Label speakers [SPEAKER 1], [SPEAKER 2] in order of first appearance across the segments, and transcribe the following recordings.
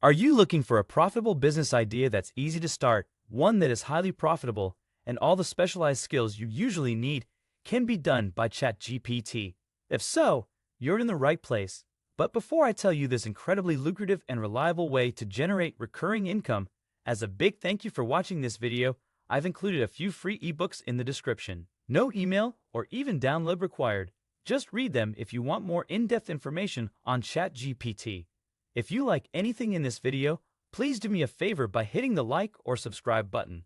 [SPEAKER 1] Are you looking for a profitable business idea that's easy to start, one that is highly profitable, and all the specialized skills you usually need can be done by ChatGPT? If so, you're in the right place. But before I tell you this incredibly lucrative and reliable way to generate recurring income, as a big thank you for watching this video, I've included a few free ebooks in the description. No email or even download required. Just read them if you want more in-depth information on ChatGPT. If you like anything in this video, please do me a favor by hitting the like or subscribe button.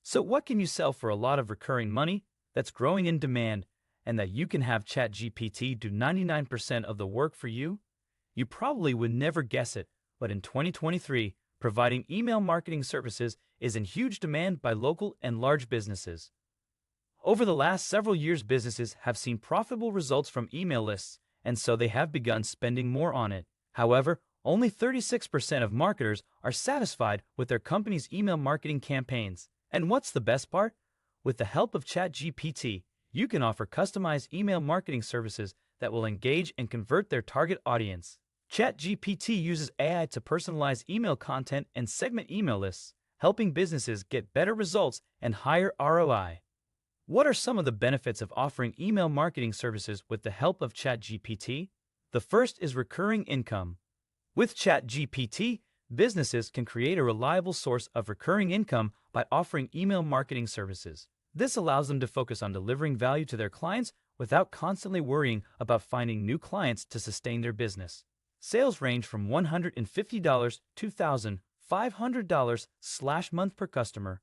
[SPEAKER 1] So what can you sell for a lot of recurring money that's growing in demand and that you can have ChatGPT do 99% of the work for you? You probably would never guess it, but in 2023, providing email marketing services is in huge demand by local and large businesses. Over the last several years, businesses have seen profitable results from email lists, and so they have begun spending more on it. However, only 36% of marketers are satisfied with their company's email marketing campaigns. And what's the best part? With the help of ChatGPT, you can offer customized email marketing services that will engage and convert their target audience. ChatGPT uses AI to personalize email content and segment email lists, helping businesses get better results and higher ROI. What are some of the benefits of offering email marketing services with the help of ChatGPT? The first is recurring income. With ChatGPT, businesses can create a reliable source of recurring income by offering email marketing services. This allows them to focus on delivering value to their clients without constantly worrying about finding new clients to sustain their business. Sales range from $150 to $1,500/month per customer.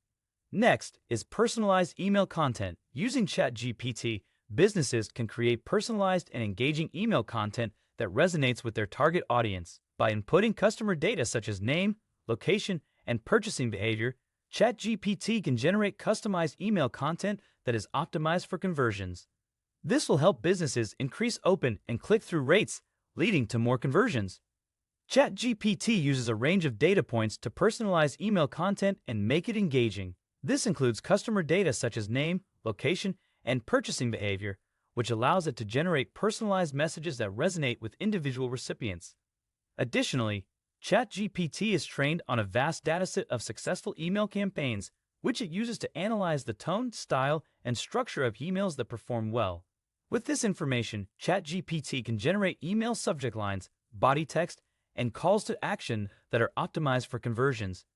[SPEAKER 1] Next is personalized email content. Using ChatGPT, businesses can create personalized and engaging email content that resonates with their target audience. By inputting customer data such as name, location, and purchasing behavior, ChatGPT can generate customized email content that is optimized for conversions. This will help businesses increase open and click-through rates, leading to more conversions. ChatGPT uses a range of data points to personalize email content and make it engaging. This includes customer data such as name, location, and purchasing behavior, which allows it to generate personalized messages that resonate with individual recipients. Additionally, ChatGPT is trained on a vast dataset of successful email campaigns, which it uses to analyze the tone, style, and structure of emails that perform well. With this information, ChatGPT can generate email subject lines, body text, and calls to action that are optimized for conversions.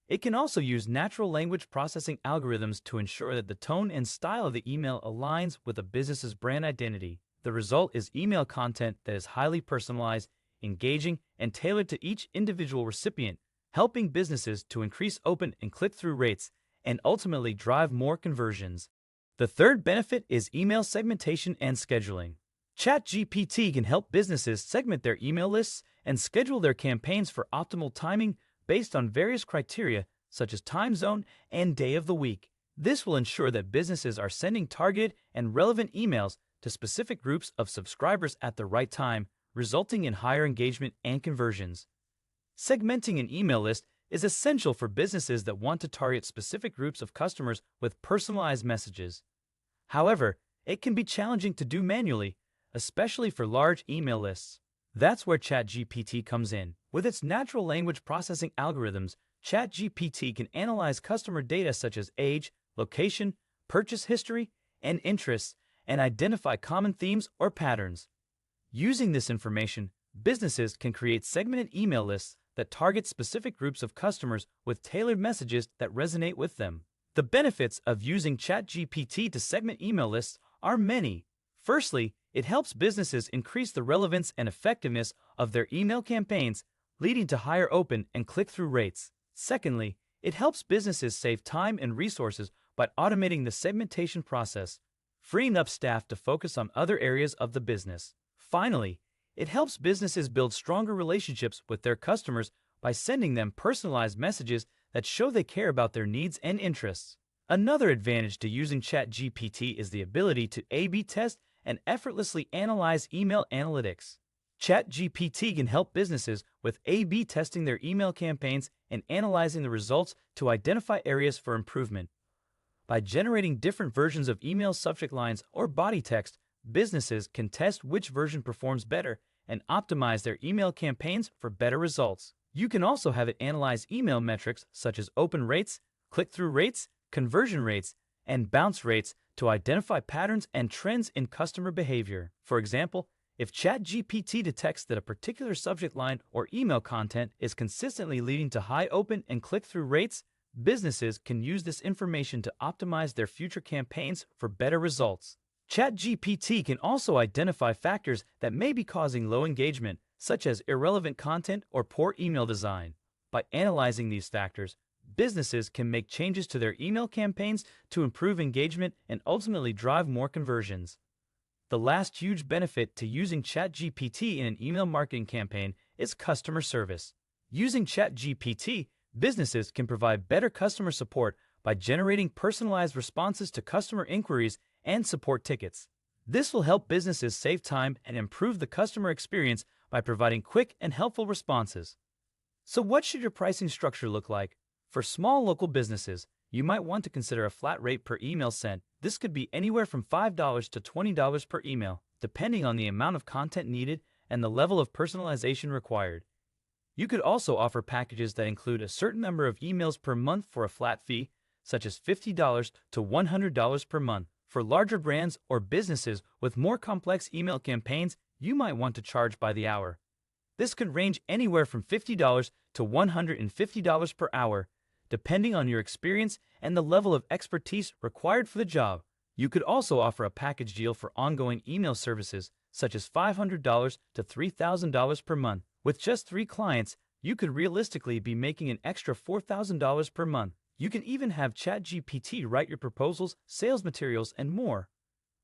[SPEAKER 1] It can also use natural language processing algorithms to ensure that the tone and style of the email aligns with a business's brand identity. The result is email content that is highly personalized, engaging, and tailored to each individual recipient, helping businesses to increase open and click-through rates and ultimately drive more conversions. The third benefit is email segmentation and scheduling. ChatGPT can help businesses segment their email lists and schedule their campaigns for optimal timing based on various criteria such as time zone and day of the week. This will ensure that businesses are sending targeted and relevant emails to specific groups of subscribers at the right time, resulting in higher engagement and conversions. Segmenting an email list is essential for businesses that want to target specific groups of customers with personalized messages. However, it can be challenging to do manually, especially for large email lists. That's where ChatGPT comes in. With its natural language processing algorithms, ChatGPT can analyze customer data such as age, location, purchase history, and interests, and identify common themes or patterns. Using this information, businesses can create segmented email lists that target specific groups of customers with tailored messages that resonate with them. The benefits of using ChatGPT to segment email lists are many. Firstly, it helps businesses increase the relevance and effectiveness of their email campaigns, leading to higher open and click-through rates. Secondly, it helps businesses save time and resources by automating the segmentation process, freeing up staff to focus on other areas of the business. Finally, it helps businesses build stronger relationships with their customers by sending them personalized messages that show they care about their needs and interests. Another advantage to using ChatGPT is the ability to A/B test and effortlessly analyze email analytics. ChatGPT can help businesses with A/B testing their email campaigns and analyzing the results to identify areas for improvement. By generating different versions of email subject lines or body text, businesses can test which version performs better and optimize their email campaigns for better results. You can also have it analyze email metrics such as open rates, click-through rates, conversion rates, and bounce rates to identify patterns and trends in customer behavior. For example, if ChatGPT detects that a particular subject line or email content is consistently leading to high open and click-through rates, businesses can use this information to optimize their future campaigns for better results. ChatGPT can also identify factors that may be causing low engagement, such as irrelevant content or poor email design. By analyzing these factors, businesses can make changes to their email campaigns to improve engagement and ultimately drive more conversions. The last huge benefit to using ChatGPT in an email marketing campaign is customer service. Using ChatGPT, businesses can provide better customer support by generating personalized responses to customer inquiries and support tickets. This will help businesses save time and improve the customer experience by providing quick and helpful responses. So what should your pricing structure look like? For small local businesses, you might want to consider a flat rate per email sent. This could be anywhere from $5 to $20 per email, depending on the amount of content needed and the level of personalization required. You could also offer packages that include a certain number of emails per month for a flat fee, such as $50 to $100 per month. For larger brands or businesses with more complex email campaigns, you might want to charge by the hour. This could range anywhere from $50 to $150 per hour, depending on your experience and the level of expertise required for the job. You could also offer a package deal for ongoing email services, such as $500 to $3,000 per month. With just 3 clients, you could realistically be making an extra $4,000 per month. You can even have ChatGPT write your proposals, sales materials, and more.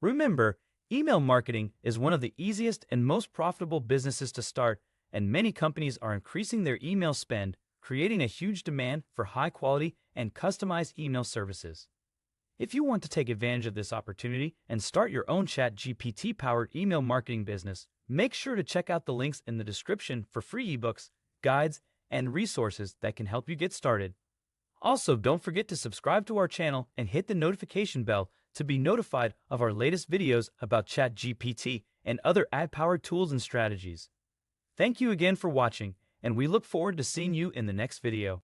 [SPEAKER 1] Remember, email marketing is one of the easiest and most profitable businesses to start, and many companies are increasing their email spend, creating a huge demand for high-quality and customized email services. If you want to take advantage of this opportunity and start your own ChatGPT-powered email marketing business, make sure to check out the links in the description for free ebooks, guides, and resources that can help you get started. Also, don't forget to subscribe to our channel and hit the notification bell to be notified of our latest videos about ChatGPT and other ad-powered tools and strategies. Thank you again for watching, and we look forward to seeing you in the next video.